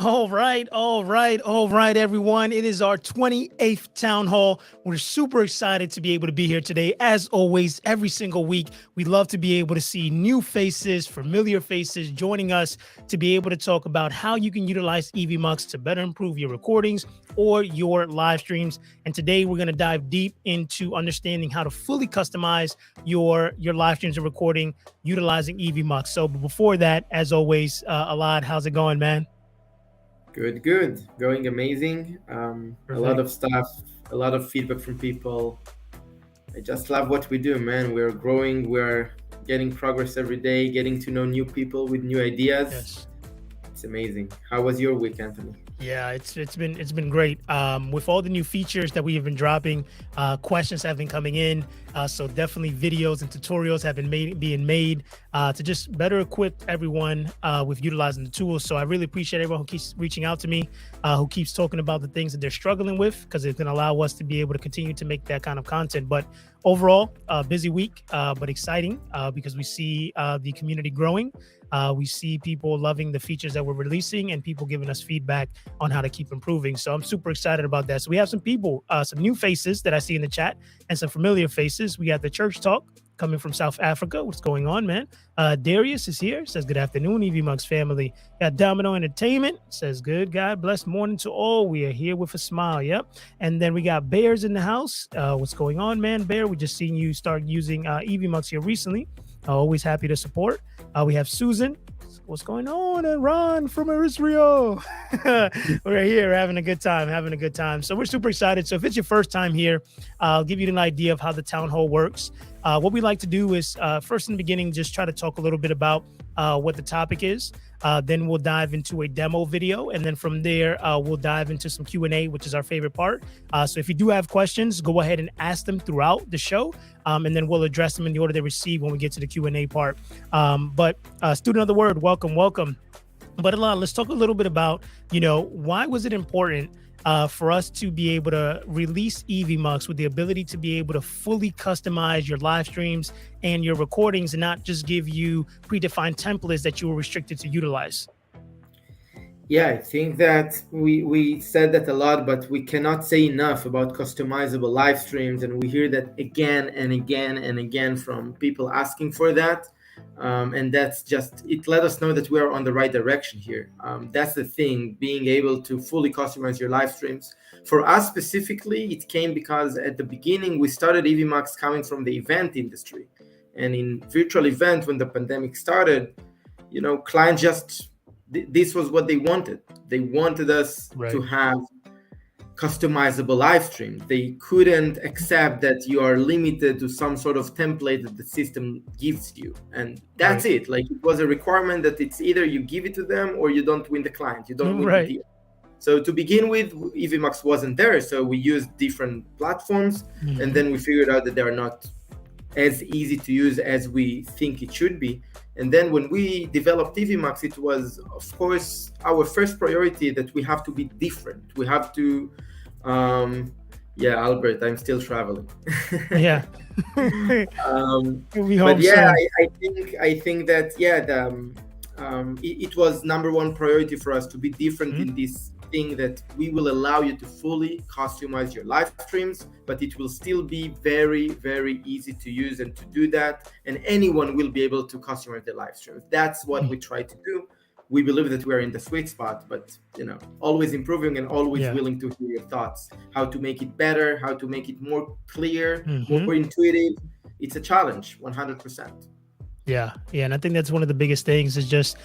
All right, everyone. It is our 28th Town Hall. We're super excited to be able to be here today. As always, every single week, we love to be able to see new faces, familiar faces joining us to be able to talk about how you can utilize Evmux to better improve your recordings or your live streams. And today we're going to dive deep into understanding how to fully customize your live streams and recording utilizing Evmux. So before that, as always, Alad, how's it going, man? Good. Going amazing. A lot of stuff, a lot of feedback from people. I just love what we do, man. We're growing, we're getting progress every day, getting to know new people with new ideas. Yes. It's amazing. How was your week, Anthony? Yeah, it's been great. With all the new features that we have been dropping, questions have been coming in. So definitely videos and tutorials have been being made to just better equip everyone with utilizing the tools. So I really appreciate everyone who keeps reaching out to me, who keeps talking about the things that they're struggling with, because it's going to allow us to be able to continue to make that kind of content. But overall, busy week, but exciting because we see the community growing. We see people loving the features that we're releasing and people giving us feedback on how to keep improving. So I'm super excited about that. So we have some people, some new faces that I see in the chat and some familiar faces. We got the Church Talk coming from South Africa. What's going on, man? Darius is here, says good afternoon, Evmux family. Got Domino Entertainment, says good, God bless morning to all. We are here with a smile, yep. And then we got Bears in the house. What's going on, man? Bear, we just seen you start using Evmux here recently. Always happy to support. We have Susan. What's going on? And Ron from Israel. We're here having a good time. So we're super excited. So if it's your first time here, I'll give you an idea of how the Town Hall works. What we like to do is first in the beginning, just try to talk a little bit about what the topic is. Then we'll dive into a demo video. And then from there, we'll dive into some Q&A, which is our favorite part. So if you do have questions, go ahead and ask them throughout the show. And then we'll address them in the order they receive when we get to the Q&A part. But student of the word, welcome. But Alon, let's talk a little bit about, why was it important for us to be able to release Evmux with the ability to be able to fully customize your live streams and your recordings and not just give you predefined templates that you were restricted to utilize? Yeah, I think that we said that a lot, but we cannot say enough about customizable live streams. And we hear that again and again from people asking for that. And that's just, it let us know that we are on the right direction here. That's the thing, being able to fully customize your live streams. For us specifically, it came because at the beginning, we started Evmux coming from the event industry. And in virtual event, when the pandemic started, clients just, this was what they wanted. They wanted us to have customizable live stream. They couldn't accept that you are limited to some sort of template that the system gives you. And that's it. Like, it was a requirement that it's either you give it to them or you don't win the client. You don't win the deal. So to begin with, Evmux wasn't there. So we used different platforms. And then we figured out that they are not as easy to use as we think it should be. And then when we developed Evmux, it was, of course, our first priority that we have to be different. We have to, Albert, I'm still traveling. Yeah. But yeah, I think that, it was number one priority for us to be different in this thing, that we will allow you to fully customize your live streams, but it will still be very, very easy to use and to do that. And anyone will be able to customize their live streams. That's what we try to do. We believe that we are in the sweet spot, but always improving and always willing to hear your thoughts, how to make it better, how to make it more clear, more intuitive. It's a challenge, 100%. Yeah. And I think that's one of the biggest things is just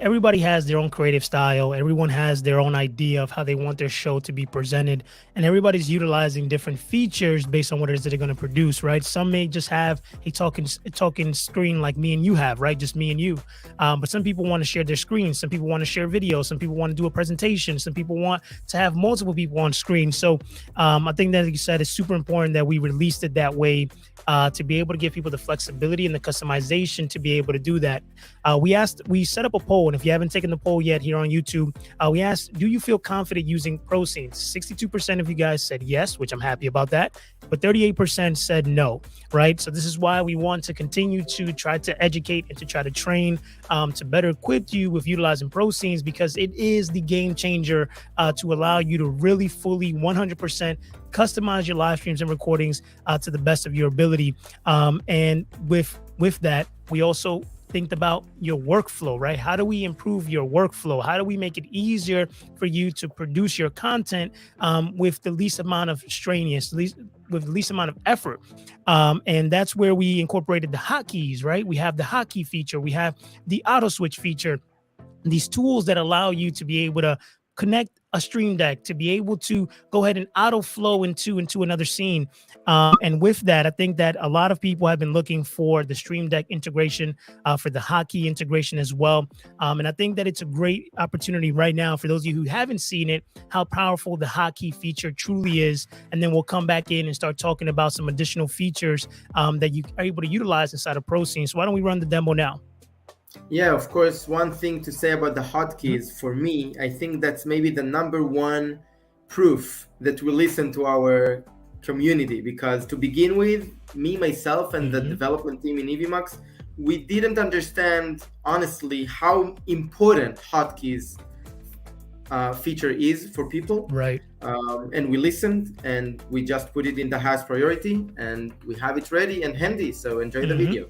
everybody has their own creative style. Everyone has their own idea of how they want their show to be presented. And everybody's utilizing different features based on what it is that they're going to produce, right? Some may just have a talking screen like me and you have, right? Just me and you. But some people want to share their screen. Some people want to share video. Some people want to do a presentation. Some people want to have multiple people on screen. So I think that, like you said, it's super important that we released it that way to be able to give people the flexibility and the customization to be able to do that. We set up a poll, And if you haven't taken the poll yet here on YouTube, we asked, do you feel confident using pro scenes? 62% of you guys said yes, which I'm happy about that, but 38% said no, right? So this is why we want to continue to try to educate and to try to train to better equip you with utilizing pro scenes, because it is the game changer to allow you to really fully 100% customize your live streams and recordings to the best of your ability. And with that, we also think about your workflow, right? How do we improve your workflow? How do we make it easier for you to produce your content with the least amount of with the least amount of effort? And that's where we incorporated the hotkeys, right? We have the hotkey feature, we have the auto switch feature, these tools that allow you to be able to connect a stream deck, to be able to go ahead and auto flow into another scene. And with that, I think that a lot of people have been looking for the stream deck integration, for the hotkey integration as well. And I think that it's a great opportunity right now for those of you who haven't seen it, how powerful the hotkey feature truly is. And then we'll come back in and start talking about some additional features that you are able to utilize inside of Pro Scene. So why don't we run the demo now? Yeah, of course. One thing to say about the hotkeys, for me, I think that's maybe the number one proof that we listen to our community. Because to begin with, me, myself, and the development team in Evmux, we didn't understand, honestly, how important hotkeys feature is for people. Right. And we listened, and we just put it in the highest priority, and we have it ready and handy. So enjoy the video.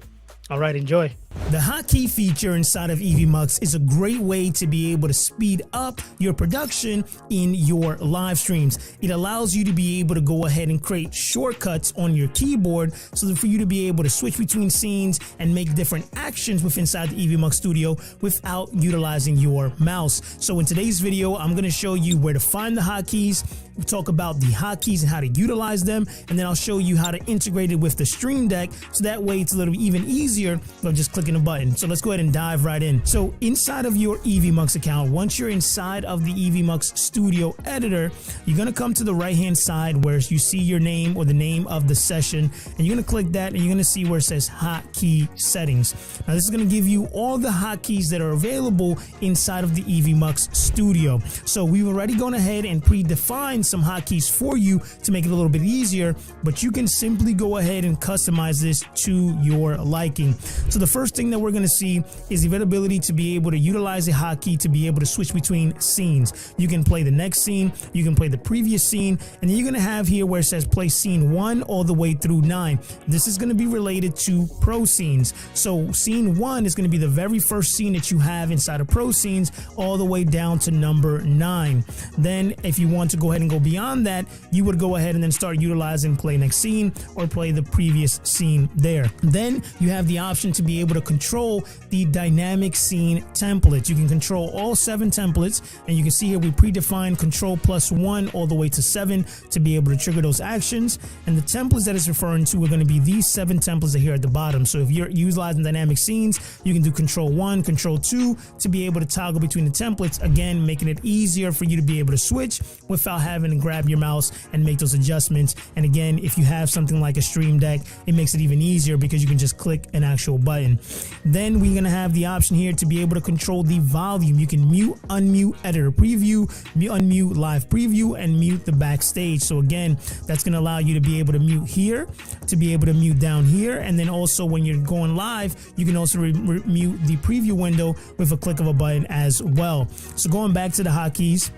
All right, enjoy. The hotkey feature inside of Evmux is a great way to be able to speed up your production in your live streams. It allows you to be able to go ahead and create shortcuts on your keyboard so that for you to be able to switch between scenes and make different actions within inside the Evmux studio without utilizing your mouse. So in today's video, I'm going to show you where to find the hotkeys. We'll talk about the hotkeys and how to utilize them, and then I'll show you how to integrate it with the Stream Deck, so that way it's a little even easier than just clicking a button. So let's go ahead and dive right in. So inside of your Evmux account, once you're inside of the Evmux Studio Editor, you're going to come to the right hand side where you see your name or the name of the session, and you're going to click that, and you're going to see where it says Hotkey Settings. Now this is going to give you all the hotkeys that are available inside of the Evmux Studio. So we've already gone ahead and predefined some hotkeys for you to make it a little bit easier, but you can simply go ahead and customize this to your liking. So the first thing that we're going to see is the availability to be able to utilize a hotkey to be able to switch between scenes. You can play the next scene, you can play the previous scene, and then you're going to have here where it says play scene 1 all the way through 9. This is going to be related to Pro Scenes. So scene 1 is going to be the very first scene that you have inside of Pro Scenes all the way down to number 9. Then if you want to go ahead and go beyond that, you would go ahead and then start utilizing play next scene or play the previous scene there. Then you have the option to be able to control the dynamic scene templates. You can control all 7 templates, and you can see here we predefined control +1 all the way to 7 to be able to trigger those actions. And the templates that it's referring to are going to be these 7 templates that are here at the bottom. So if you're utilizing dynamic scenes, you can do control 1, control 2 to be able to toggle between the templates, again making it easier for you to be able to switch without having to grab your mouse and make those adjustments. And again, if you have something like a Stream Deck, it makes it even easier because you can just click an actual button. Then we're going to have the option here to be able to control the volume. You can mute, unmute, editor preview, unmute live preview, and mute the backstage. So again, that's going to allow you to be able to mute here, to be able to mute down here, and then also when you're going live, you can also mute the preview window with a click of a button as well. So going back to the hotkeys,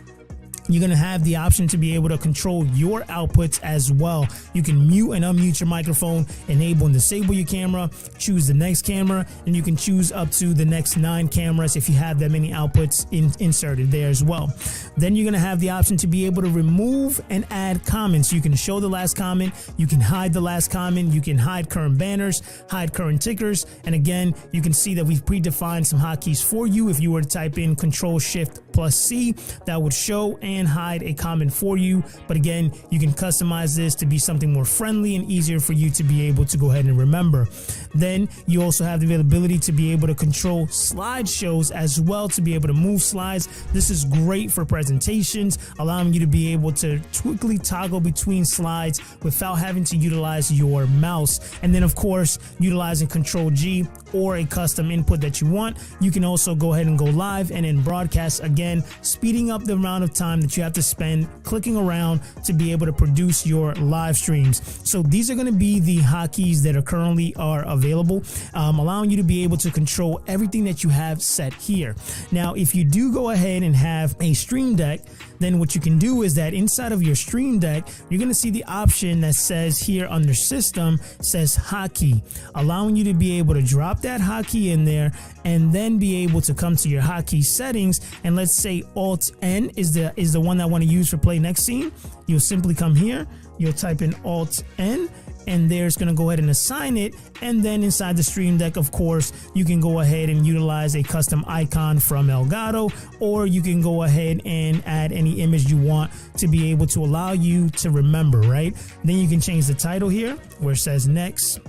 you're going to have the option to be able to control your outputs as well. You can mute and unmute your microphone, enable and disable your camera, choose the next camera, and you can choose up to the next 9 cameras if you have that many outputs inserted there as well. Then you're going to have the option to be able to remove and add comments. You can show the last comment, you can hide the last comment, you can hide current banners, hide current tickers, and again, you can see that we've predefined some hotkeys for you if you were to type in Control Shift Control+C that would show and hide a comment for you. But again, you can customize this to be something more friendly and easier for you to be able to go ahead and remember. Then you also have the availability to be able to control slideshows as well, to be able to move slides. This is great for presentations, allowing you to be able to quickly toggle between slides without having to utilize your mouse. And then of course, utilizing Control-G or a custom input that you want, you can also go ahead and go live and then broadcast, again, speeding up the amount of time that you have to spend clicking around to be able to produce your live streams. So these are going to be the hotkeys that are currently available, allowing you to be able to control everything that you have set here. Now, if you do go ahead and have a Stream Deck, then what you can do is that inside of your Stream Deck, you're going to see the option that says here under System, says Hotkey, allowing you to be able to drop that hotkey in there and then be able to come to your hotkey settings. And let's say Alt-N is the one that I want to use for play next scene. You'll simply come here, you'll type in Alt-N, and there's going to go ahead and assign it. And then inside the Stream Deck, of course, you can go ahead and utilize a custom icon from Elgato, or you can go ahead and add any image you want to be able to allow you to remember, right? Then you can change the title here where it says next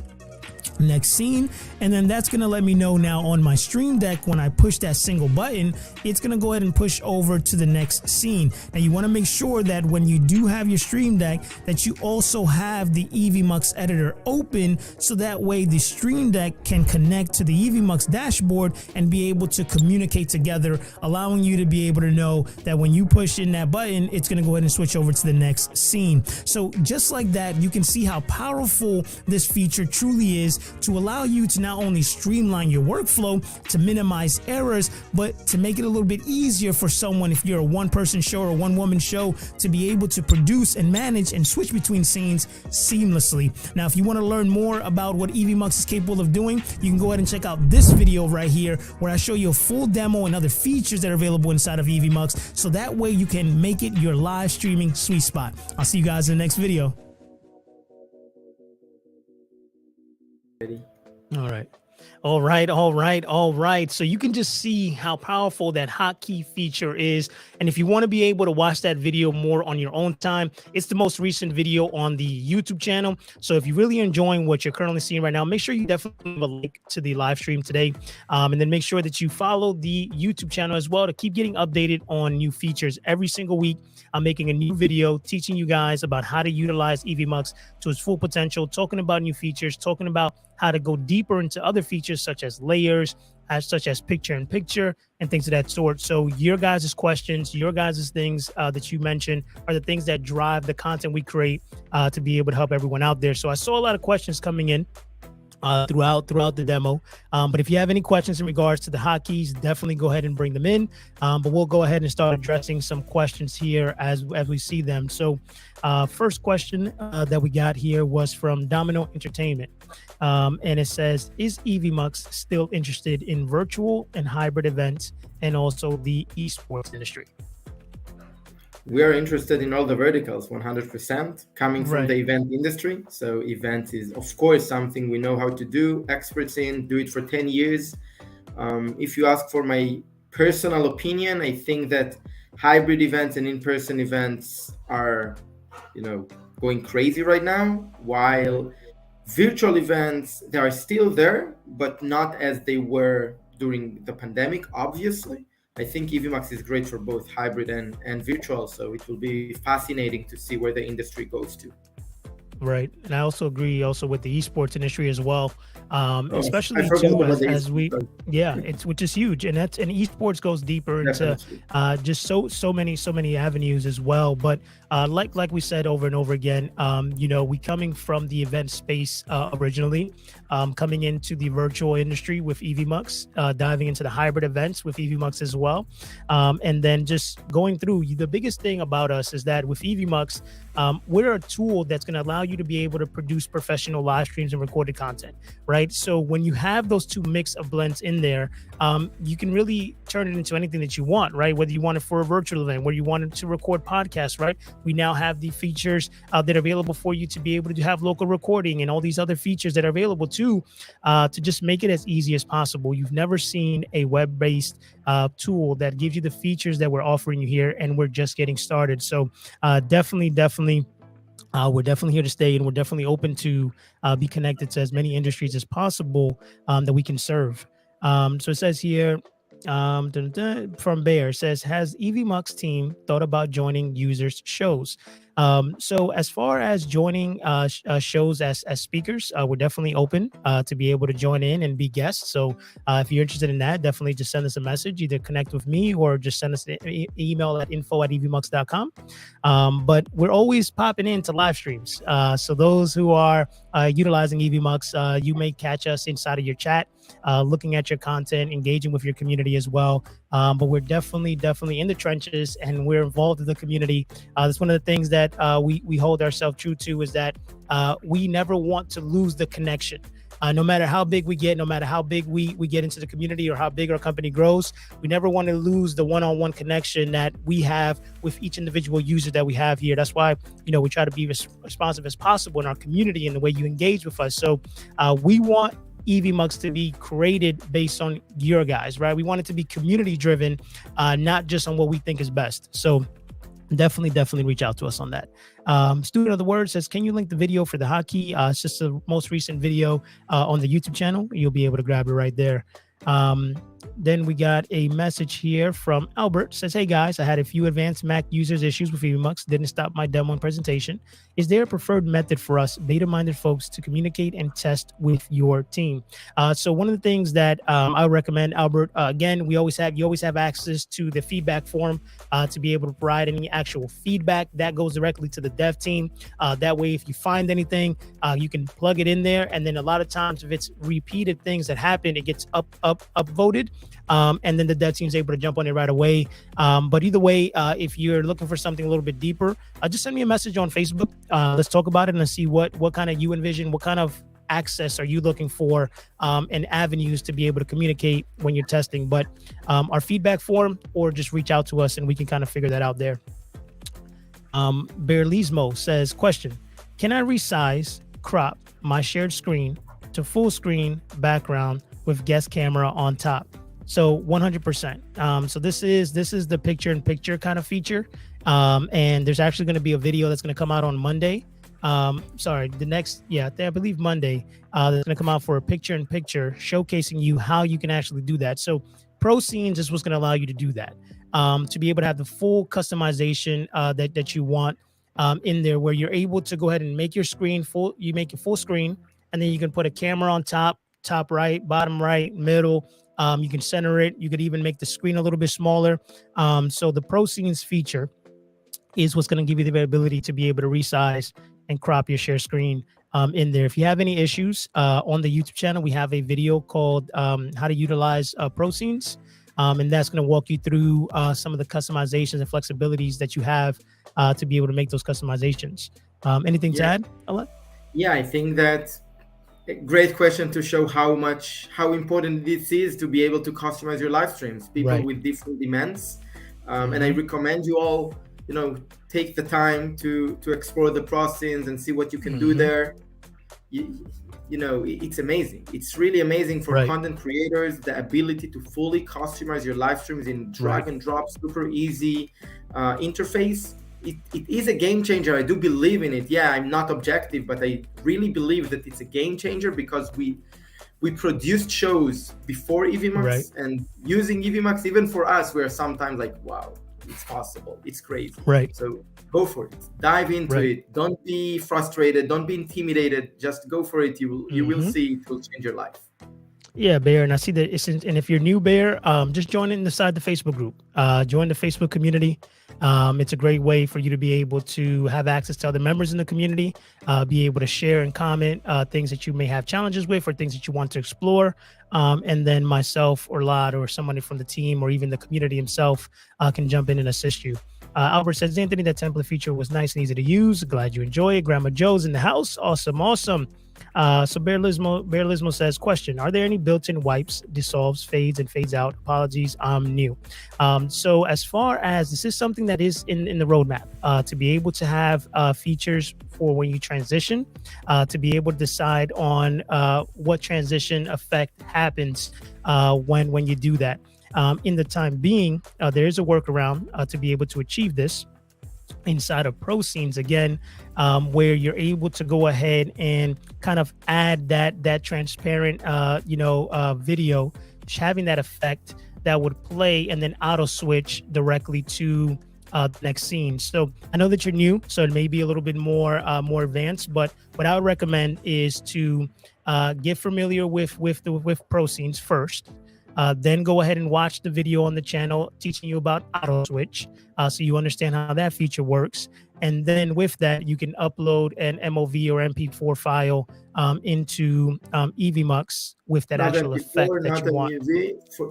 scene, and then that's going to let me know now on my Stream Deck, when I push that single button, it's going to go ahead and push over to the next scene. Now you want to make sure that when you do have your Stream Deck, that you also have the Evmux editor open, so that way the Stream Deck can connect to the Evmux dashboard and be able to communicate together, allowing you to be able to know that when you push in that button, it's going to go ahead and switch over to the next scene. So just like that, you can see how powerful this feature truly is, to allow you to not only streamline your workflow, to minimize errors, but to make it a little bit easier for someone, if you're a one-person show or a one-woman show, to be able to produce and manage and switch between scenes seamlessly. Now, if you want to learn more about what Evmux is capable of doing, you can go ahead and check out this video right here, where I show you a full demo and other features that are available inside of Evmux, so that way you can make it your live streaming sweet spot. I'll see you guys in the next video. All right. So you can just see how powerful that hotkey feature is. And if you want to be able to watch that video more on your own time, it's the most recent video on the YouTube channel. So if you're really enjoying what you're currently seeing right now, make sure you definitely leave a link to the live stream today. And then make sure that you follow the YouTube channel as well to keep getting updated on new features. Every single week, I'm making a new video teaching you guys about how to utilize Evmux to its full potential, talking about new features, talking about how to go deeper into other features such as layers, such as picture-in-picture and things of that sort. So your guys' questions, your guys' things that you mentioned are the things that drive the content we create to be able to help everyone out there. So I saw a lot of questions coming in throughout the demo. But if you have any questions in regards to the hotkeys, definitely go ahead and bring them in. But we'll go ahead and start addressing some questions here as we see them. So first question that we got here was from Domino Entertainment. And it says, is Evmux still interested in virtual and hybrid events and also the esports industry? We are interested in all the verticals, 100%, coming from the event industry. So event is, of course, something we know how to do, experts in, do it for 10 years. If you ask for my personal opinion, I think that hybrid events and in-person events are, going crazy right now, while virtual events, they are still there, but not as they were during the pandemic, obviously. I think Evmux is great for both hybrid and virtual, so it will be fascinating to see where the industry goes to. Right, and I also agree with the esports industry as well, especially too as we, which is huge, and esports goes deeper into just so many avenues as well. But like we said over and over again, we coming from the event space originally, coming into the virtual industry with Evmux, diving into the hybrid events with Evmux as well, and then just going through. The biggest thing about us is that with Evmux, we're a tool that's going to allow you to be able to produce professional live streams and recorded content, right? So when you have those two mix of blends in there, you can really turn it into anything that you want, right? Whether you want it for a virtual event, where you wanted to record podcasts, right? We now have the features that are available for you to be able to have local recording and all these other features that are available to just make it as easy as possible. You've never seen a web-based tool that gives you the features that we're offering you here, and we're just getting started. So definitely, we're definitely here to stay, and we're definitely open to be connected to as many industries as possible that we can serve. So it says here, from Bear, says, has Evmux team thought about joining users shows? So as far as joining shows as speakers, we're definitely open to be able to join in and be guests. So if you're interested in that, definitely just send us a message, either connect with me or just send us an email at info@evmux.com. But we're always popping into live streams. So those who are utilizing Evmux, you may catch us inside of your chat, looking at your content, engaging with your community as well. But we're definitely in the trenches, and we're involved in the community. That's one of the things that we hold ourselves true to, is that we never want to lose the connection. No matter how big we get, no matter how big we get into the community or how big our company grows, we never want to lose the one-on-one connection that we have with each individual user that we have here. That's why, we try to be as responsive as possible in our community and the way you engage with us. So we want Evmux to be created based on your guys, right? We want it to be community driven, not just on what we think is best. So definitely reach out to us on that. Student of the Word says, can you link the video for the hotkey? It's just the most recent video on the YouTube channel. You'll be able to grab it right there. Then we got a message here from Albert. Says, hey guys, I had a few advanced Mac users issues with Evmux. Didn't stop my demo and presentation. Is there a preferred method for us beta-minded folks to communicate and test with your team? So one of the things that I would recommend, Albert, again, you always have access to the feedback form to be able to provide any actual feedback that goes directly to the dev team. That way, if you find anything, you can plug it in there. And then a lot of times, if it's repeated things that happen, it gets upvoted. And then the dev team is able to jump on it right away. But either way, if you're looking for something a little bit deeper, just send me a message on Facebook. Let's talk about it and see what kind of you envision, what kind of access are you looking for, and avenues to be able to communicate when you're testing. But our feedback form, or just reach out to us and we can kind of figure that out there. Berlismo says, question, can I resize, crop my shared screen to full screen background with guest camera on top? So 100%. So this is the picture-in-picture kind of feature. And there's actually going to be a video that's going to come out on Monday. I believe Monday. That's going to come out for a picture-in-picture showcasing you how you can actually do that. So Pro Scenes is what's going to allow you to do that. To be able to have the full customization that you want in there, where you're able to go ahead and make your screen full. You make it full screen, and then you can put a camera on top right, bottom right, middle. You can center it. You could even make the screen a little bit smaller. So the Pro Scenes feature is what's going to give you the ability to be able to resize and crop your share screen in there. If you have any issues on the YouTube channel, we have a video called how to utilize Pro Scenes. And that's going to walk you through some of the customizations and flexibilities that you have to be able to make those customizations. Anything to add, Alec? Yeah, I think that a great question to show how important this is to be able to customize your live streams, people with different demands. And I recommend you all, take the time to explore the Pro Scenes and see what you can do there. It's amazing. It's really amazing for content creators, the ability to fully customize your live streams in drag and drop, super easy interface. It is a game changer. I do believe in it. Yeah, I'm not objective, but I really believe that it's a game changer, because we produced shows before Evmux, and using Evmux, even for us, we are sometimes like, wow, it's possible. It's crazy. So go for it. Dive into it. Don't be frustrated. Don't be intimidated. Just go for it. You will see it will change your life. Yeah, Bear, and I see that and if you're new, Bear, just join inside the Facebook group. Join the Facebook community. It's a great way for you to be able to have access to other members in the community, be able to share and comment things that you may have challenges with or things that you want to explore. And then myself or Lad or somebody from the team or even the community himself can jump in and assist you. Albert says, Anthony, that template feature was nice and easy to use. Glad you enjoy it. Grandma Joe's in the house. Awesome. So Bear Lismo says, question, are there any built-in wipes, dissolves, fades, and fades out? Apologies, I'm new. So as far as this is something that is in the roadmap, to be able to have features for when you transition, to be able to decide on what transition effect happens when you do that. In the time being, there is a workaround to be able to achieve this inside of Pro Scenes again, where you're able to go ahead and kind of add that transparent video, having that effect that would play and then auto switch directly to the next scene. So I know that you're new, so it may be a little bit more advanced, but what I would recommend is to get familiar with Pro Scenes first. Then go ahead and watch the video on the channel teaching you about auto switch, so you understand how that feature works. And then with that, you can upload an MOV or MP4 file into Evmux with that actual effect that you want.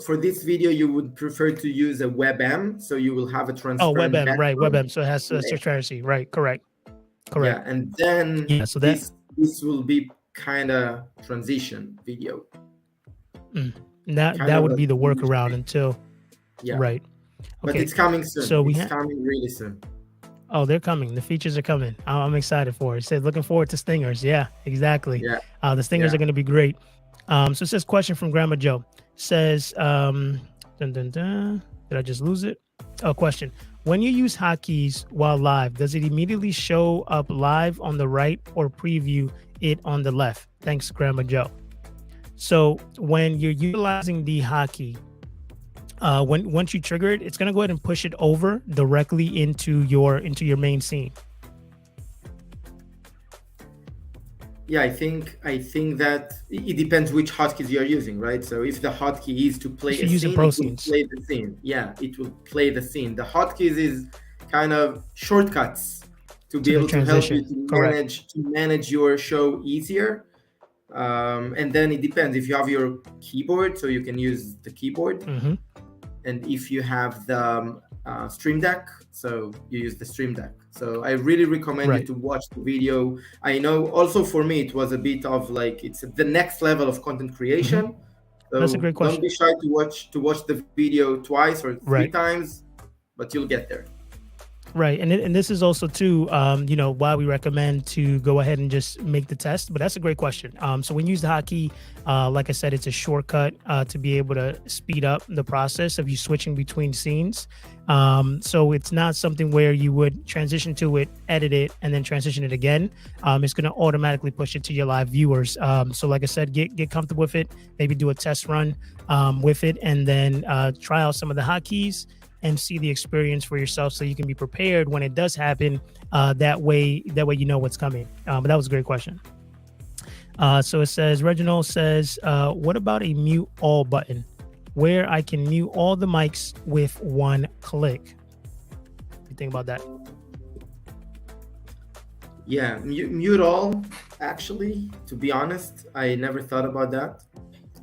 For this video, you would prefer to use a WebM, so you will have a transparent background. Right, WebM, so it has transparency, right? Correct. Yeah, and then this will be kind of transition video. That would be the workaround until, right. Okay. But it's coming soon. So it's coming really soon. Oh, they're coming. The features are coming. I'm excited for it. It says looking forward to stingers. Yeah, exactly. Yeah. The stingers are going to be great. So it says question from Grandma Joe. Says, did I just lose it? Oh, question. When you use hotkeys while live, does it immediately show up live on the right or preview it on the left? Thanks, Grandma Joe. So when you're utilizing the hotkey, once you trigger it, it's going to go ahead and push it over directly into your main scene. Yeah, I think that it depends which hotkeys you're using, right? So if the hotkey is to play a scene, it will play the scene. Yeah, it will play the scene. The hotkeys is kind of shortcuts to be able to help you to manage your show easier. And then it depends if you have your keyboard, so you can use the keyboard. And if you have the Stream Deck, so you use the Stream Deck. So I really recommend you to watch the video. I know also for me, it was a bit of like, it's the next level of content creation. So that's a great question. Don't be shy to watch the video twice or three times, but you'll get there. Right. And this is also too, why we recommend to go ahead and just make the test. But that's a great question. So when you use the hotkey, like I said, it's a shortcut to be able to speed up the process of you switching between scenes. So it's not something where you would transition to it, edit it, and then transition it again. It's going to automatically push it to your live viewers. So like I said, get comfortable with it, maybe do a test run with it, and then try out some of the hotkeys and see the experience for yourself, so you can be prepared when it does happen. That way you know what's coming. But that was a great question. So it says, Reginald says, what about a mute all button where I can mute all the mics with one click? What do you think about that? Yeah, mute all. Actually, to be honest, I never thought about that.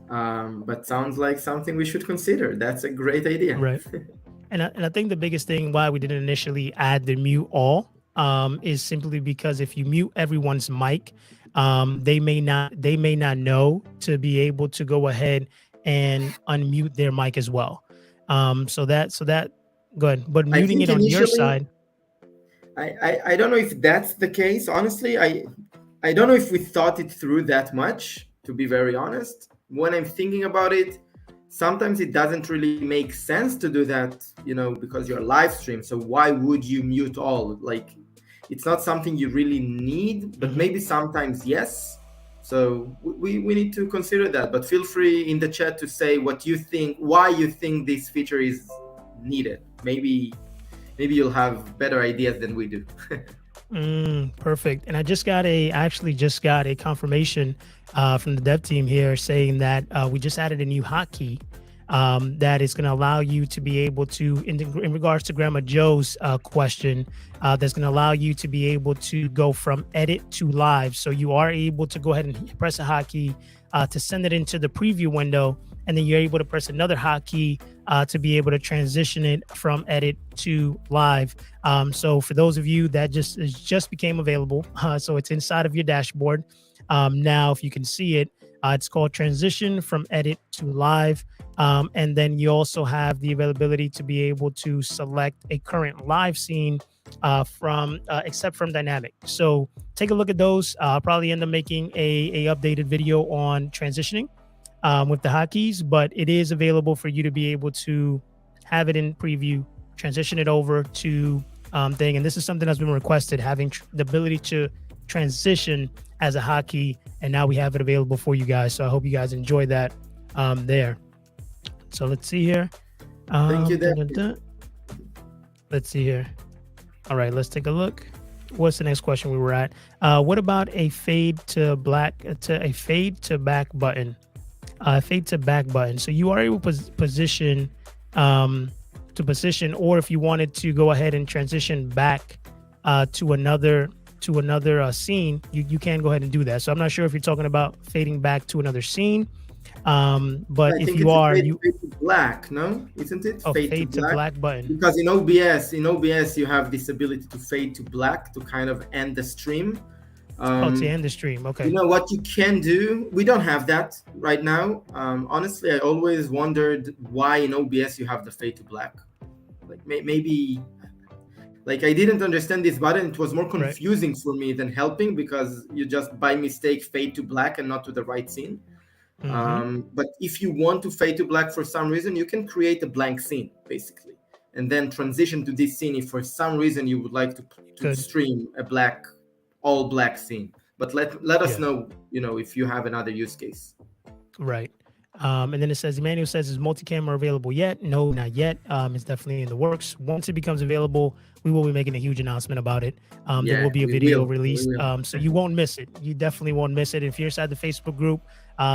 But sounds like something we should consider. That's a great idea. Right. And I think the biggest thing why we didn't initially add the mute all is simply because if you mute everyone's mic, they may not know to be able to go ahead and unmute their mic as well. So that go ahead. But muting it on your side. I don't know if that's the case. Honestly, I don't know if we thought it through that much, to be very honest. When I'm thinking about it, sometimes it doesn't really make sense to do that, because you're live stream. So why would you mute all? Like, it's not something you really need, but maybe sometimes yes. So we need to consider that. But feel free in the chat to say what you think, why you think this feature is needed. Maybe you'll have better ideas than we do. Perfect. And I actually just got a confirmation from the dev team here saying that we just added a new hotkey that is going to allow you to be able to, in regards to Grandma Joe's question, that's going to allow you to be able to go from edit to live. So you are able to go ahead and press a hotkey to send it into the preview window, and then you're able to press another hotkey to be able to transition it from edit to live. So for those of you that just became available, so it's inside of your dashboard. Now, if you can see it, it's called transition from edit to live. And then you also have the availability to be able to select a current live scene except from dynamic. So take a look at those. I'll probably end up making a updated video on transitioning with the hotkeys, but it is available for you to be able to have it in preview, transition it over to thing. And this is something that's been requested, having the ability to transition as a hotkey. And now we have it available for you guys. So I hope you guys enjoy that there. So let's see here. Thank you. Let's see here. All right, let's take a look. What's the next question we were at? What about a fade to back button? Fade to back button. So you are able to position, or if you wanted to go ahead and transition back to another scene, you can go ahead and do that. So I'm not sure if you're talking about fading back to another scene. But if you are, fade to black, no, isn't it? Oh, fade to black button. Because in OBS you have this ability to fade to black to kind of end the stream. To end the stream. Okay. You know what you can do? We don't have that right now. Honestly, I always wondered why in OBS you have the fade to black. Like maybe, like I didn't understand this button. It was more confusing for me than helping, because you just by mistake fade to black and not to the right scene. But if you want to fade to black for some reason, you can create a blank scene basically, and then transition to this scene if for some reason you would like to stream a all black scene. But let us know, if you have another use case. Right. And then it says, Emmanuel says, is multi-camera available yet? No, not yet. It's definitely in the works. Once it becomes available, we will be making a huge announcement about it. There will be a video released. So you won't miss it. You definitely won't miss it. If you're inside the Facebook group,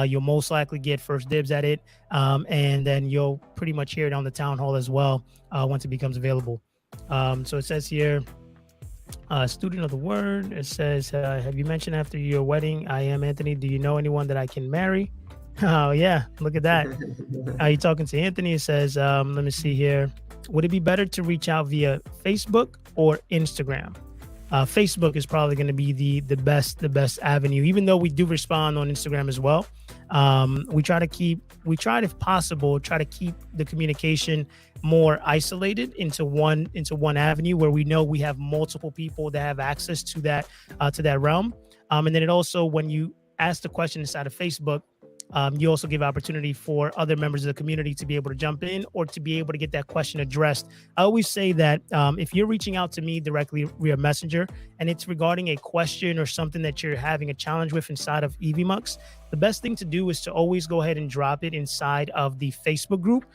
you'll most likely get first dibs at it. And then you'll pretty much hear it on the town hall as well once it becomes available. So it says here, student of the word, it says, have you mentioned after your wedding, I am Anthony, do you know anyone that I can marry? Oh yeah, look at that. Are you talking to Anthony? It says, let me see here. Would it be better to reach out via Facebook or Instagram? Facebook is probably going to be the best avenue, even though we do respond on Instagram as well. We try if possible, try to keep the communication more isolated into one avenue where we know we have multiple people that have access to that realm. And then it also, when you ask the question inside of Facebook, you also give opportunity for other members of the community to be able to jump in or to be able to get that question addressed. I always say that if you're reaching out to me directly via Messenger and it's regarding a question or something that you're having a challenge with inside of Evmux, the best thing to do is to always go ahead and drop it inside of the Facebook group,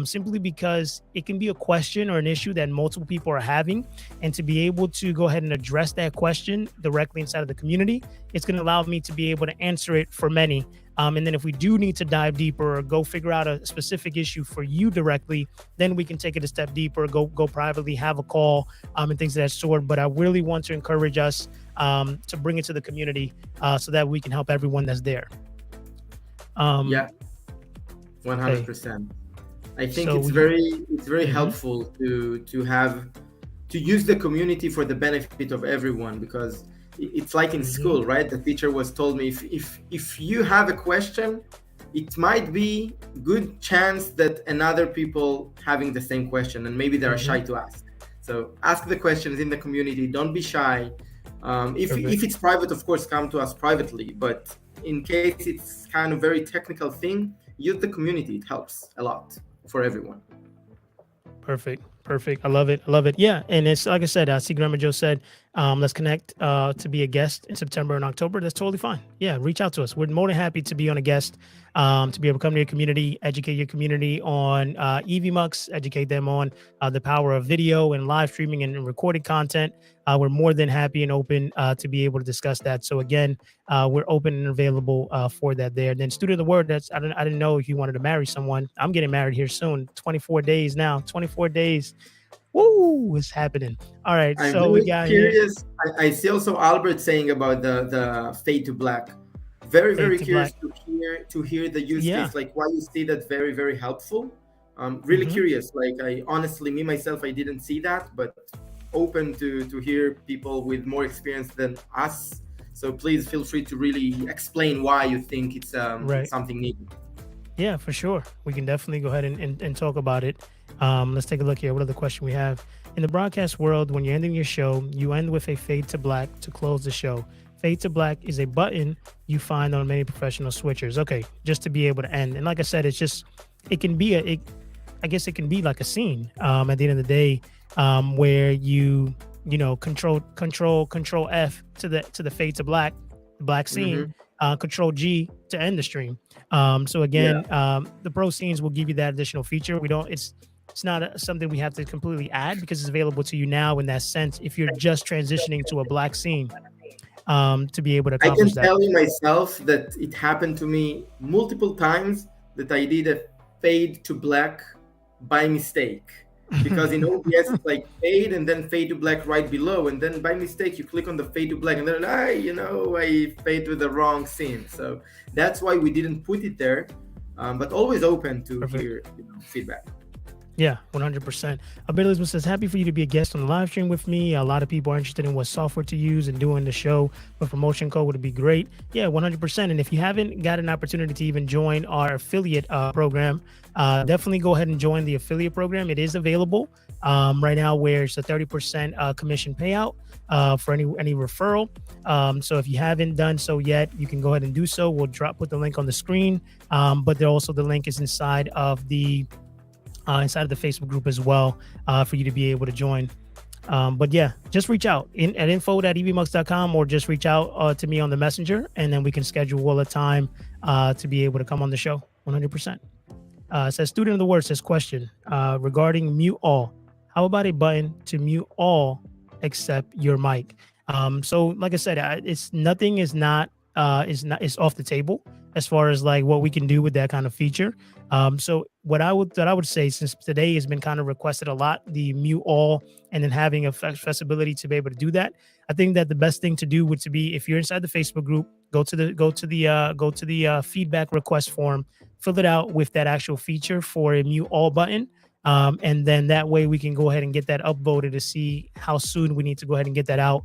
simply because it can be a question or an issue that multiple people are having. And to be able to go ahead and address that question directly inside of the community, it's going to allow me to be able to answer it for many. And then if we do need to dive deeper or go figure out a specific issue for you directly, then we can take it a step deeper, go privately, have a call, and things of that sort. But I really want to encourage us to bring it to the community so that we can help everyone that's there. 100%. I think it's very helpful to use the community for the benefit of everyone, because it's like in school, right? The teacher was told me, if you have a question, it might be good chance that another people having the same question and maybe they are shy to ask. So ask the questions in the community. Don't be shy. If it's private, of course, come to us privately. But in case it's kind of very technical thing, use the community. It helps a lot for everyone. Perfect. I love it. Yeah. And it's like I said, see Grandma Joe said, let's connect to be a guest in September and October. That's totally fine. Yeah. Reach out to us. We're more than happy to be on a guest, to be able to come to your community, educate your community on Evmux, educate them on the power of video and live streaming and recorded content. we're more than happy and open to be able to discuss that. So again, we're open and available for that there. And then student of the word, that's I didn't know if you wanted to marry someone. I'm getting married here soon. 24 days now. 24 days. Woo, it's happening. All right. I'm So we very got here curious. I see also Albert saying about the fade to black. Very, fade very to curious black. to hear the use Yeah. case, like why you see that very, very helpful. Really Hmm. curious. Like I honestly, me myself, I didn't see that, but open to hear people with more experience than us. So please feel free to really explain why you think it's Right. something needed. Yeah, for sure. We can definitely go ahead and talk about it. Let's take a look here. What other question we have? In the broadcast world, when you're ending your show, you end with a fade to black to close the show. Fade to black is a button you find on many professional switchers. Okay, just to be able to end. And like I said, it's just it can be I guess it can be like a scene at the end of the day, where you know control F to the fade to black scene, Hmm. control G to end the stream. So Yeah. again, the pro scenes will give you that additional feature. We don't it's not something we have to completely add because it's available to you now in that sense if you're just transitioning to a black scene, to be able to I accomplish can that. tell you myself that it happened to me multiple times that I did a fade to black by mistake. Because in OBS it's like fade and then fade to black right below, and then by mistake you click on the fade to black, and then I fade to the wrong scene. So that's why we didn't put it there, but always open to Perfect. hear feedback. Yeah, 100%. Elizabeth says, happy for you to be a guest on the live stream with me. A lot of people are interested in what software to use and doing the show with promotion code would be great. Yeah, 100%. And if you haven't got an opportunity to even join our affiliate program, definitely go ahead and join the affiliate program. It is available right now where it's a 30% commission payout for any referral. So if you haven't done so yet, you can go ahead and do so. We'll put the link on the screen. But there also the link is inside of the Facebook group as well, for you to be able to join. But yeah, just reach out at info@evmux.com or just reach out to me on the messenger, and then we can schedule a time to be able to come on the show. 100%. It says student of the word says question regarding mute all. How about a button to mute all except your mic? So like I said, it's nothing is off the table as far as like what we can do with that kind of feature. So what I would say, since today has been kind of requested a lot, the mute all and then having a flexibility to be able to do that, I think that the best thing to do would to be, if you're inside the Facebook group, go to the feedback request form, fill it out with that actual feature for a mute all button. And then that way we can go ahead and get that upvoted to see how soon we need to go ahead and get that out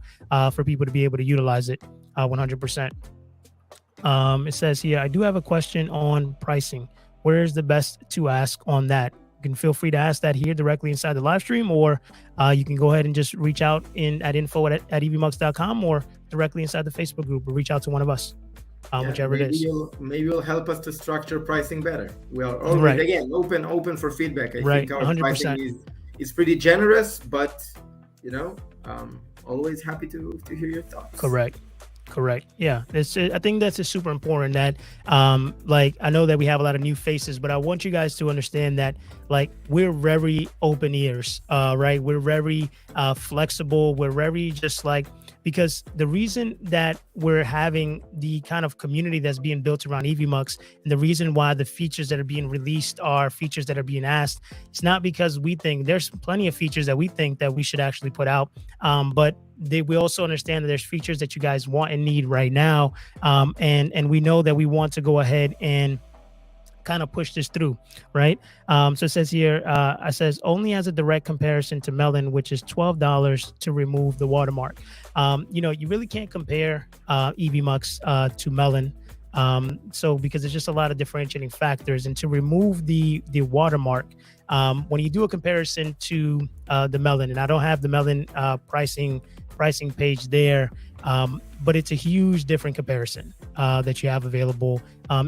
for people to be able to utilize it 100%. It says here, I do have a question on pricing. Where is the best to ask on that? You can feel free to ask that here directly inside the live stream, or you can go ahead and just reach out at info@evmux.com or directly inside the Facebook group, or reach out to one of us, whichever it is. Maybe you'll help us to structure pricing better. We are always Right. again open for feedback. I Right. think our 100%. pricing is pretty generous, but always happy to hear your thoughts. Correct. Yeah. I think that's super important that, like, I know that we have a lot of new faces, but I want you guys to understand that, like, we're very open ears, right? We're very flexible. We're very just like, because the reason that we're having the kind of community that's being built around Evmux, and the reason why the features that are being released are features that are being asked, it's not because we think there's plenty of features that we think that we should actually put out, but we also understand that there's features that you guys want and need right now, and we know that we want to go ahead and kind of push this through, right? So it says here, it says only as a direct comparison to Melon, which is $12 to remove the watermark. You really can't compare Evmux to Melon. So because there's just a lot of differentiating factors, and to remove the watermark, when you do a comparison to the Melon, and I don't have the Melon pricing page there, but it's a huge different comparison that you have available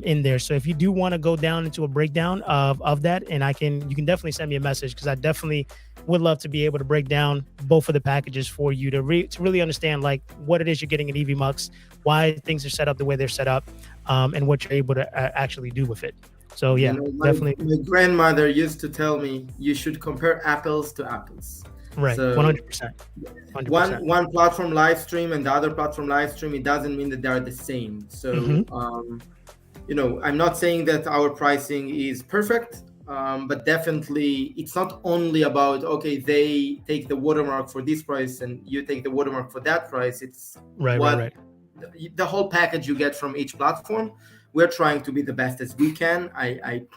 in there. So if you do want to go down into a breakdown of that, and you can definitely send me a message, because I definitely would love to be able to break down both of the packages for you to really understand like what it is you're getting at Evmux, why things are set up the way they're set up, and what you're able to actually do with it. So yeah, My definitely. grandmother used to tell me you should compare apples to apples. Right. So 100%. 100%. one platform live stream and the other platform live stream, it doesn't mean that they are the same. So I'm not saying that our pricing is perfect, but definitely it's not only about, okay, they take the watermark for this price and you take the watermark for that price. It's Right. the whole package you get from each platform. We're trying to be the best as we can.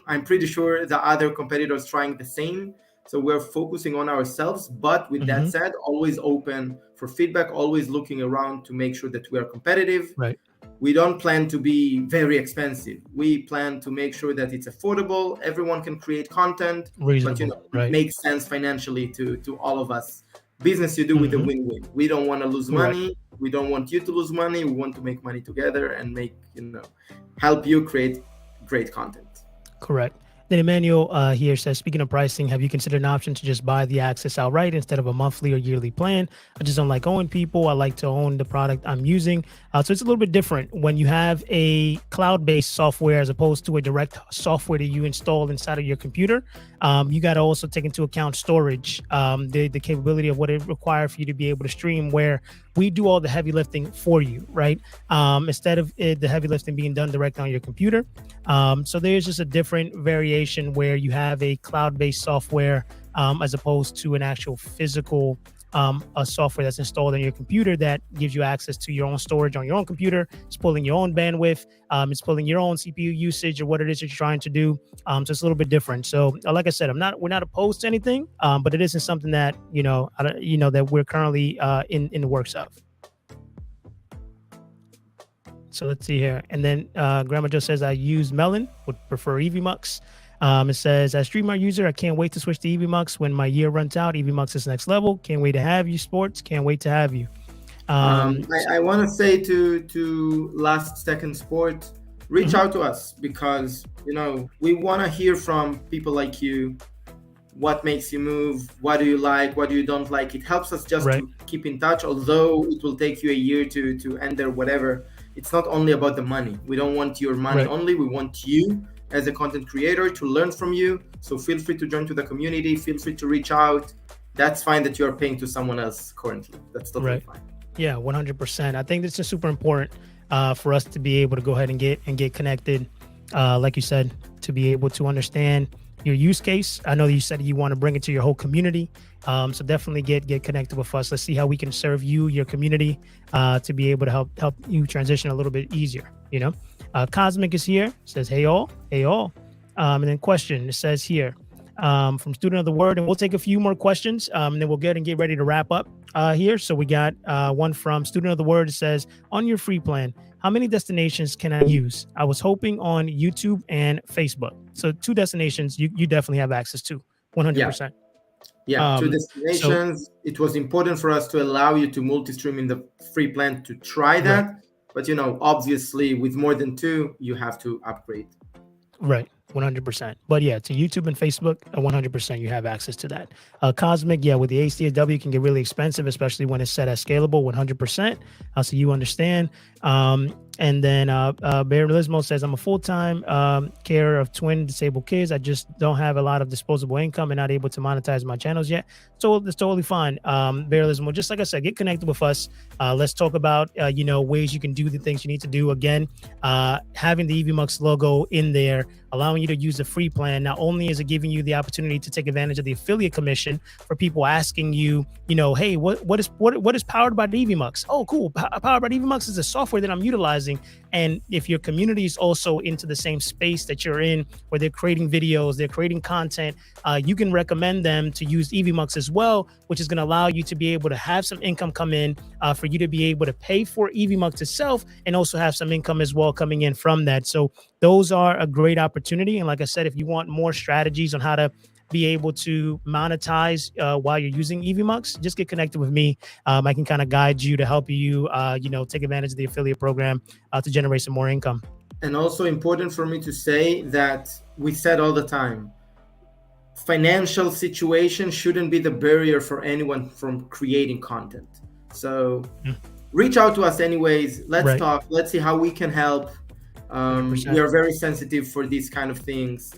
I'm pretty sure the other competitors trying the same. So we're focusing on ourselves. But with that said, always open for feedback, always looking around to make sure that we are competitive. Right. We don't plan to be very expensive. We plan to make sure that it's affordable. Everyone can create content, Reasonable. but it makes sense financially to all of us. Business you do with a win-win. We don't want to lose money. We don't want you to lose money. We want to make money together and help you create great content. Correct. Then Emmanuel here says, speaking of pricing, have you considered an option to just buy the access outright instead of a monthly or yearly plan? I just don't like owing people. I like to own the product I'm using. So it's a little bit different when you have a cloud-based software as opposed to a direct software that you install inside of your computer. You got to also take into account storage, the capability of what it requires for you to be able to stream, where we do all the heavy lifting for you, right? Instead of the heavy lifting being done directly on your computer. So there's just a different variation where you have a cloud-based software as opposed to an actual physical a software that's installed on your computer that gives you access to your own storage on your own computer. It's pulling your own bandwidth. It's pulling your own CPU usage or what it is that you're trying to do. So it's a little bit different. So like I said, we're not opposed to anything, but it isn't something that, that we're currently in the works of. So let's see here. And then Grandma Joe says, I use Melon, would prefer Evmux. It says, as StreamYard user, I can't wait to switch to Evmux when my year runs out. Evmux is next level. Can't wait to have you, Sports. Can't wait to have you. I want to say to Last Second Sport, reach out to us because, we want to hear from people like you. What makes you move? What do you like? What do you don't like? It helps us just to keep in touch, although it will take you a year to enter whatever. It's not only about the money. We don't want your money only. We want you as a content creator to learn from you. So feel free to join to the community. Feel free to reach out. That's fine that you are paying to someone else currently. That's totally fine. Yeah, 100%. I think this is super important for us to be able to go ahead and get connected. Like you said, to be able to understand your use case. I know you said you want to bring it to your whole community. So definitely get connected with us. Let's see how we can serve you, your community, to be able to help you transition a little bit easier. Cosmic is here, says, hey all. And then question, it says here, from Student of the Word, and we'll take a few more questions, and then we'll get ready to wrap up here. So we got one from Student of the Word. It says, on your free plan, how many destinations can I use? I was hoping on YouTube and Facebook. So 2 destinations you definitely have access to, 100%. Yeah, 2 destinations. It was important for us to allow you to multi-stream in the free plan to try that. But, obviously with more than 2, you have to upgrade. Right. 100%. But yeah, to YouTube and Facebook, 100% you have access to that. Cosmic, with the HDSW can get really expensive, especially when it's set as scalable, 100%. So you understand. And then Bear Lismo says, I'm a full-time carer of twin disabled kids. I just don't have a lot of disposable income and not able to monetize my channels yet. So that's totally fine. Bear Lismo, just like I said, get connected with us. Let's talk about, ways you can do the things you need to do. Again, having the Evmux logo in there, allowing you to use the free plan. Not only is it giving you the opportunity to take advantage of the affiliate commission for people asking you, hey, what is powered by the Evmux? Oh, cool. Powered by Evmux is a software that I'm utilizing. And if your community is also into the same space that you're in, where they're creating videos, they're creating content, you can recommend them to use Evmux as well, which is going to allow you to be able to have some income come in for you to be able to pay for Evmux itself and also have some income as well coming in from that. So those are a great opportunity. And like I said, if you want more strategies on how to be able to monetize while you're using Evmux, just get connected with me. I can kind of guide you to help you, take advantage of the affiliate program to generate some more income. And also important for me to say that we said all the time, financial situation shouldn't be the barrier for anyone from creating content. So reach out to us anyways. Let's talk. Let's see how we can help. We are very sensitive for these kind of things.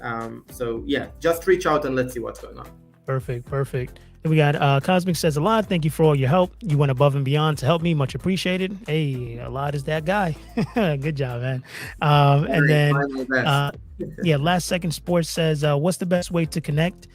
So yeah, just reach out and let's see what's going on. Perfect. Then we got Cosmic says, a lot. Thank you for all your help. You went above and beyond to help me. Much appreciated. Hey, a lot is that guy. Good job, man. And then, yeah, Last Second Sports says, what's the best way to connect?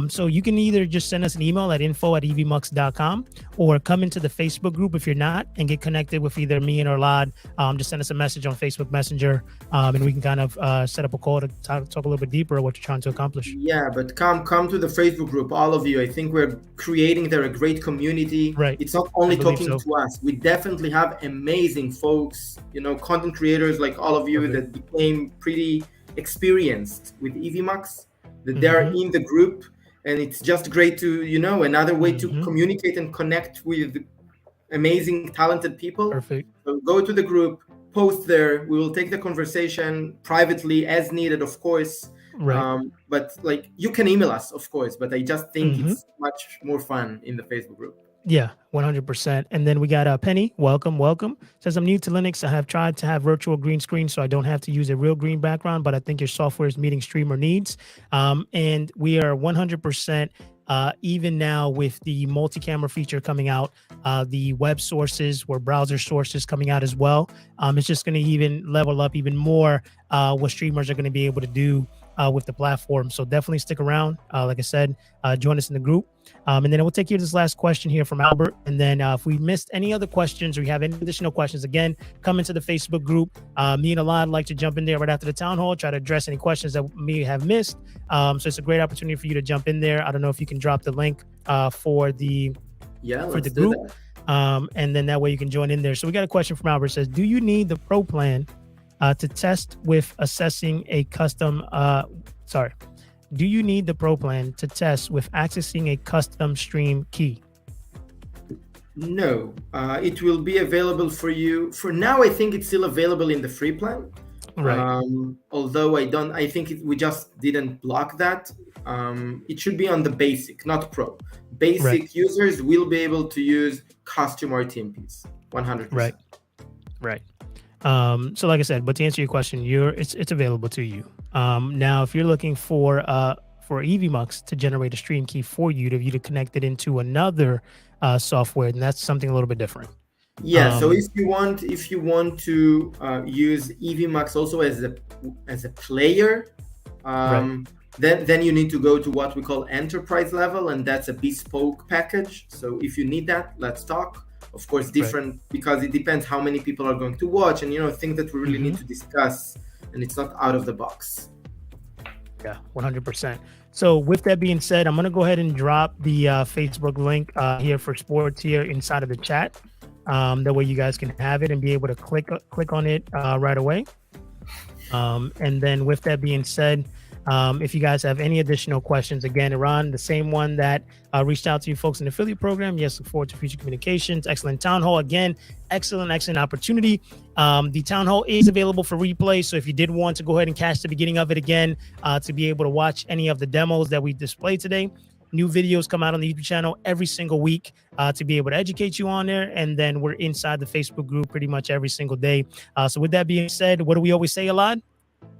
So you can either just send us an email at info@evmux.com or come into the Facebook group if you're not and get connected with either me and Orlad. Just send us a message on Facebook Messenger and we can kind of set up a call to talk a little bit deeper what you're trying to accomplish. Yeah, but come to the Facebook group, all of you. I think we're creating there a great community. Right. It's not only talking to us. We definitely have amazing folks, content creators like all of you that became pretty experienced with Evmux, that they're in the group, and it's just great to another way to communicate and connect with amazing talented people. Perfect. So go to the group, post there. We will take the conversation privately as needed, of course. Right. But you can email us, of course, but I just think it's much more fun in the Facebook group. Yeah, 100%. And then we got Penny. Welcome. Says, I'm new to Linux. I have tried to have virtual green screen so I don't have to use a real green background, but I think your software is meeting streamer needs. And we are 100% even now with the multi-camera feature coming out, the web sources or browser sources coming out as well. It's just going to even level up even more what streamers are going to be able to do with the platform. So definitely stick around. Like I said, join us in the group. And then we'll take you to this last question here from Albert. And then if we missed any other questions or you have any additional questions, again, come into the Facebook group. Me and Alad like to jump in there right after the town hall, try to address any questions that we may have missed. So it's a great opportunity for you to jump in there. I don't know if you can drop the link for the group. And then that way you can join in there. So we got a question from Albert. It says, do you need the pro plan to test with accessing a custom do you need the pro plan to test with accessing a custom stream key? No, it will be available for you. For now, I think it's still available in the free plan. Right. Although I think we just didn't block that. It should be on the basic, not pro. Basic users will be able to use custom RTMPs, 100%. Right. So like I said, but to answer your question, it's available to you. Now, if you're looking for Evmux to generate a stream key for you to connect it into another software, then that's something a little bit different. Yeah. So if you want to use Evmux also as a player, then you need to go to what we call enterprise level, and that's a bespoke package. So if you need that, let's talk. Of course, different because it depends how many people are going to watch, and things that we really need to discuss, and it's not out of the box. Yeah, 100%. So with that being said, I'm going to go ahead and drop the Facebook link here for sports here inside of the chat. That way you guys can have it and be able to click on it right away. And then with that being said, if you guys have any additional questions, again, Iran, the same one that reached out to you folks in the affiliate program. Yes, look forward to future communications. Excellent town hall. Again, excellent opportunity. The town hall is available for replay. So if you did want to go ahead and catch the beginning of it again, to be able to watch any of the demos that we displayed today, new videos come out on the YouTube channel every single week to be able to educate you on there. And then we're inside the Facebook group pretty much every single day. So with that being said, what do we always say, Alad?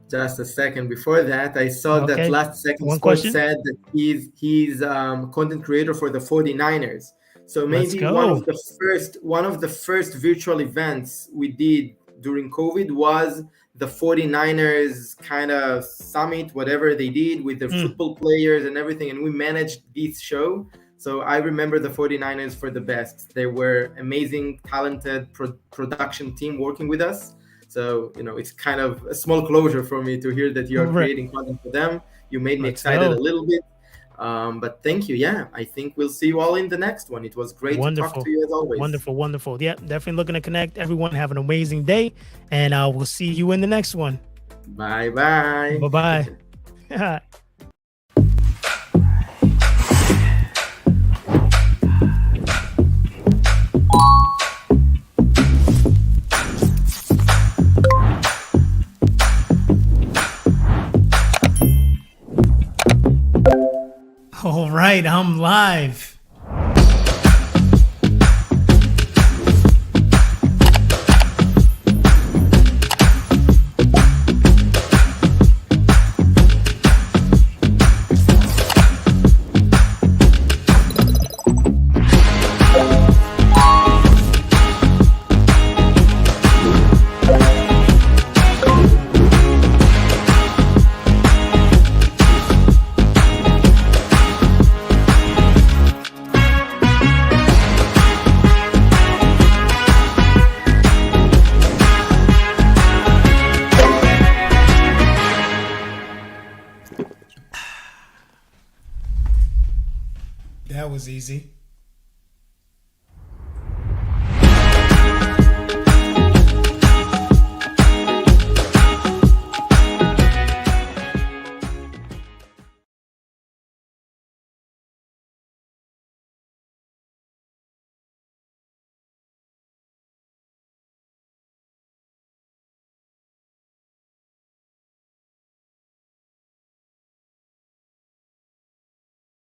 Just a second. Before that, I saw that Last Second Sports said that he's content creator for the 49ers. So maybe one of the first virtual events we did during COVID was the 49ers kind of summit, whatever they did with the football players and everything. And we managed this show. So I remember the 49ers for the best. They were amazing, talented production team working with us. So, it's kind of a small closure for me to hear that you're creating content for them. You made me excited a little bit. But thank you. Yeah, I think we'll see you all in the next one. It was great to talk to you as always. Wonderful. Yeah, definitely looking to connect. Everyone have an amazing day. And we'll see you in the next one. Bye-bye. Bye-bye. All right, I'm live. That was easy.